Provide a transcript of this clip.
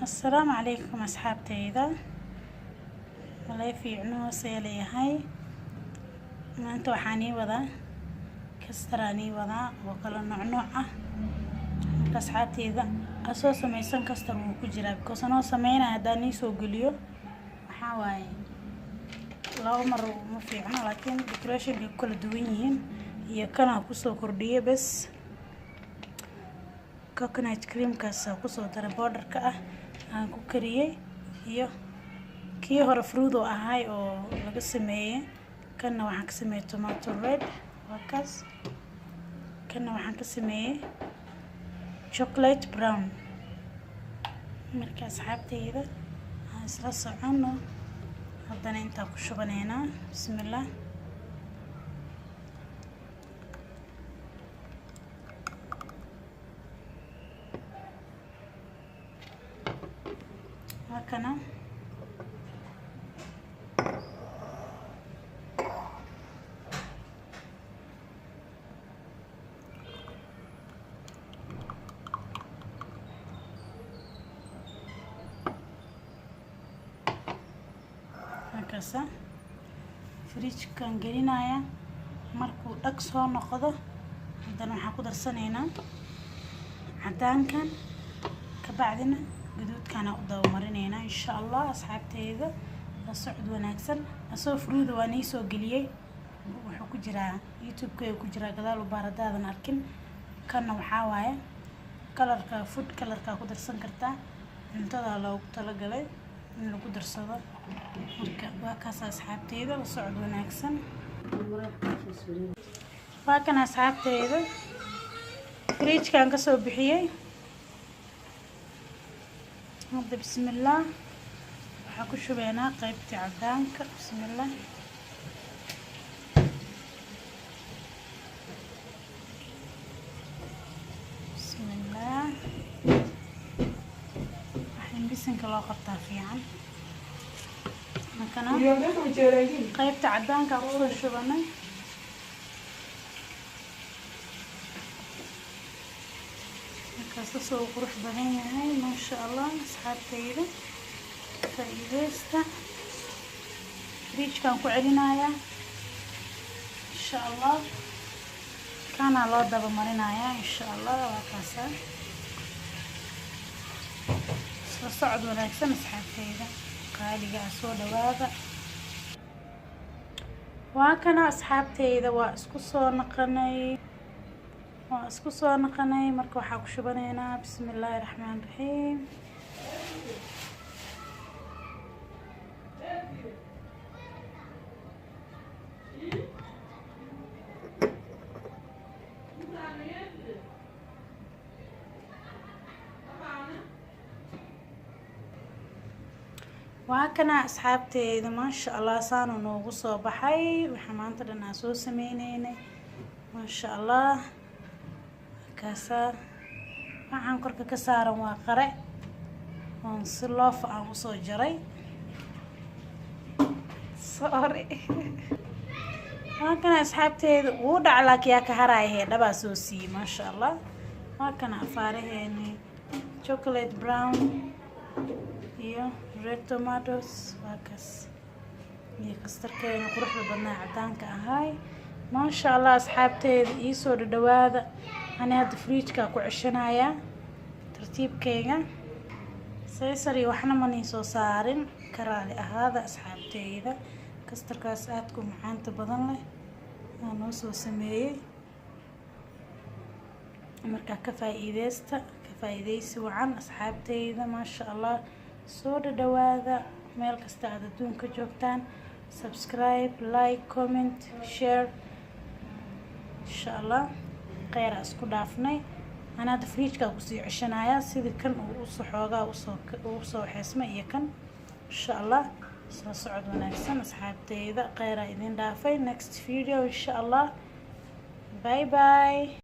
السلام عليكم أصحابتيدا والله fiicno seeleyahay maanta waxaani wada kastarani wada oo kala nooc ah marka asxaabteyda asoo samaysan kastar uu ku jiraa because anoo sameynaa hadaan ii soo geliyo waxa waaye laba mar ma fiicno laakiin decoration ay kala duwan yihiin iyo kana ku soo kordhiye bas coconut cream kaas ku soo daray borderka ah aan ku kariyay iyo kii hore fruit oo ahay oo laga sameeyay kana waxaan ka sameeyay tomato red wakaas kana waxaan ka sameeyay chocolate brown marka asxaabteyda aan isla socono haddana inta ku shubaneena bismillah kana markaasa fridge kan gelinaya markuu dhag soo noqdo haddana waxaan ku darsanaynaa cadaankan ka bacdina gaduudkana u daba marinaynaa insha Allah asxaabteyda la socod wanaagsan asoo fruit waan ii soo geliyay wuxuu ku jiraa youtube-ka ku jiraa gadaal u baaradaadan arkin kana waxa waaye kalarka food kalarka ku darsan kartaa cuntada loogu talagalay in lagu darsado marka waa kaas asxaabteyda la socod wanaagsan waa kana asxaabteyda fridge kan ka soo bixiyay هذا بسم الله وحكو شبينا قيبتي عدانك بسم الله بسم الله الحين بسنك الله قطع فيها مكانا قيبتي عدانك أقول شبينا كاسو قروح بدن هاي ما شاء الله أصحابتيدا فايديستا فريج كان ku celinaya إن شاء الله كان loo daba marinaya إن شاء الله waa kaasa soo socod wanaagsan asxaabteyda qaaliga soo dhawaada waa kana asxaabteyda waa isku soo naqanay marka waxa ku shubaneynaa bismillaahir rahmaanir rahiim waa kana asxaabteyda ma sha Allah saan noogu soo baxay waxa maanta dhan aan soo sameeynay ma sha Allah kaasa waxaan korka ka saaran waa qare oo si loof aan u soo jaray sorry waa kana asxaabteyda uu dhaclaakiya ka haraayay dhaba soo sii ma sha Allah waa kana afaaraheeni chocolate brown iyo red tomatoes waa kaas iyo kastarkeena quruxda badnaa cadaanka ahay ma sha Allah asxaabteyda ii soo dhawaada أنا هاد فريجكا ku ceshanaya tartiibkeyga seesari waxna mani soo saarin karaali ahaada asxaabteyda kastarkaas aad ku macaanta badan leh aan noo soo sameeyay marka ka faa'iideysi wacan asxaabteyda ma sha Allah soo dhawaada meel kasta aad adduunka joogtaan subscribe like comment share insha Allah خير اسكو دافنay ana hada fridge-ka ku sii ceshanaya sidii kan uu soo xismay iyo kan insha Allah soo socod wanaagsan asxaabteyda khayr idin dhaafay next video insha Allah bye bye